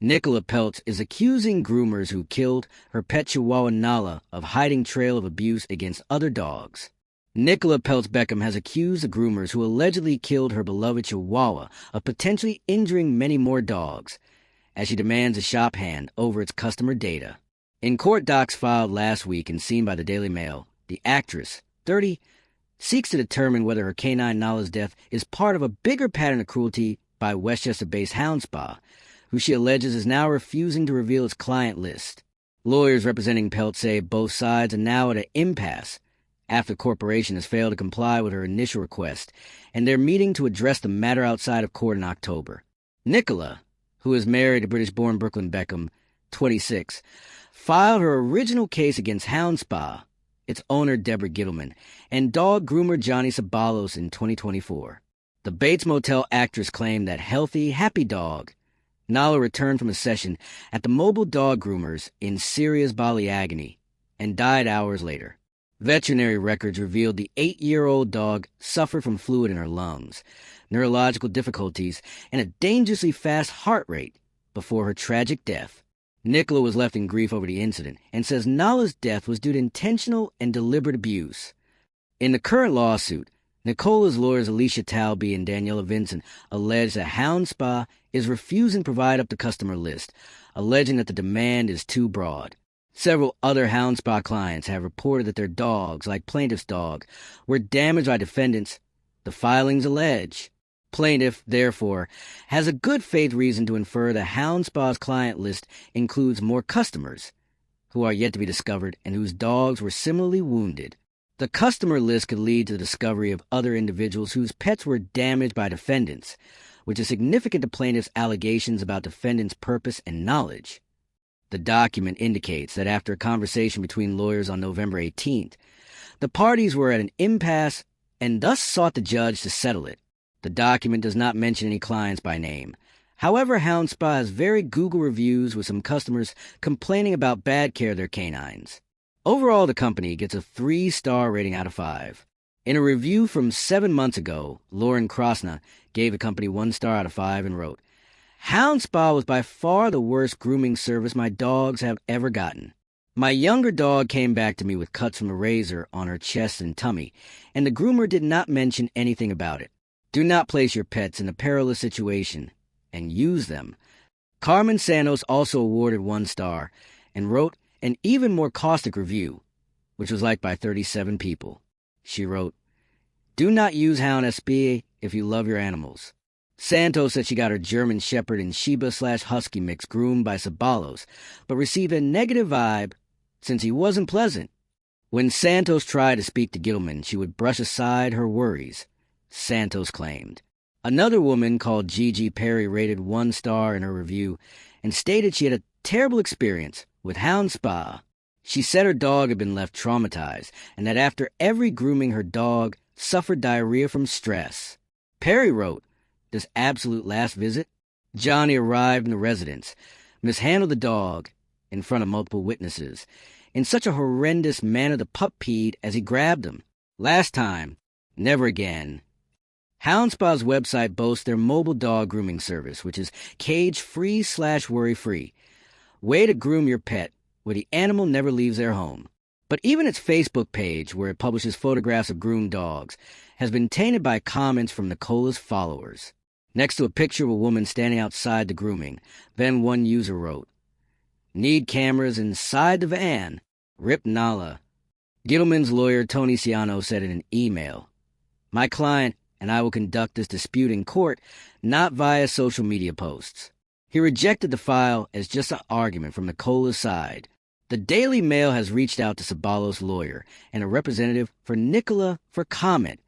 Nicola Peltz is accusing groomers who killed her pet chihuahua Nala of hiding trail of abuse against other dogs. Nicola Peltz Beckham has accused the groomers who allegedly killed her beloved chihuahua of potentially injuring many more dogs, as she demands a shop hand over its customer data. In court docs filed last week and seen by the Daily Mail, the actress, 30, seeks to determine whether her canine Nala's death is part of a bigger pattern of cruelty by Westchester-based houndspa, who she alleges is now refusing to reveal its client list. Lawyers representing Peltz say both sides are now at an impasse after the corporation has failed to comply with her initial request, and they're meeting to address the matter outside of court in October. Nicola, who is married to British-born Brooklyn Beckham, 26, filed her original case against Houndspa, its owner Deborah Gittleman, and dog groomer Johnny Sabalos in 2024. The Bates Motel actress claimed that healthy, happy dog Nala returned from a session at the mobile dog groomers in serious bodily agony and died hours later. Veterinary records revealed the 8-year-old dog suffered from fluid in her lungs, neurological difficulties, and a dangerously fast heart rate before her tragic death. Nicola was left in grief over the incident and says Nala's death was due to intentional and deliberate abuse. In the current lawsuit, Nicola's lawyers Alicia Talby and Daniela Vincent allege that Houndspa is refusing to provide up the customer list, alleging that the demand is too broad. Several other Houndspa clients have reported that their dogs, like plaintiff's dog, were damaged by defendants, the filings allege. Plaintiff, therefore, has a good faith reason to infer that Houndspa's client list includes more customers who are yet to be discovered and whose dogs were similarly wounded. The customer list could lead to the discovery of other individuals whose pets were damaged by defendants, which is significant to plaintiff's allegations about defendants' purpose and knowledge. The document indicates that after a conversation between lawyers on November 18th, the parties were at an impasse and thus sought the judge to settle it. The document does not mention any clients by name. However, Houndspa has very Google reviews with some customers complaining about bad care of their canines. Overall, the company gets a 3-star rating out of 5. In a review from 7 months ago, Lauren Krosna gave the company 1 star out of 5 and wrote, "Houndspa was by far the worst grooming service my dogs have ever gotten. My younger dog came back to me with cuts from a razor on her chest and tummy, and the groomer did not mention anything about it. Do not place your pets in a perilous situation and use them." Carmen Santos also awarded 1 star and wrote an even more caustic review, which was liked by 37 people. She wrote, "Do not use houndspa if you love your animals." Santos said she got her German Shepherd and Shiba/Husky mix groomed by Sabalos, but received a negative vibe since he wasn't pleasant. When Santos tried to speak to Gittleman, she would brush aside her worries, Santos claimed. Another woman called Gigi Perry rated 1 star in her review and stated she had a terrible experience with Houndspa. She said her dog had been left traumatized and that after every grooming her dog suffered diarrhea from stress. Perry wrote, "This absolute last visit, Johnny arrived in the residence, mishandled the dog in front of multiple witnesses. In such a horrendous manner the pup peed as he grabbed him. Last time, never again." Houndspa's website boasts their mobile dog grooming service, which is cage-free/worry-free. Way to groom your pet, where the animal never leaves their home. But even its Facebook page, where it publishes photographs of groomed dogs, has been tainted by comments from Nicola's followers. Next to a picture of a woman standing outside the grooming, then one user wrote, "Need cameras inside the van. Rip Nala." Gittleman's lawyer Tony Ciano said in an email, "My client and I will conduct this dispute in court, not via social media posts." He rejected the file as just an argument from Nicola's side. The Daily Mail has reached out to Sabalos' lawyer and a representative for Nicola for comment,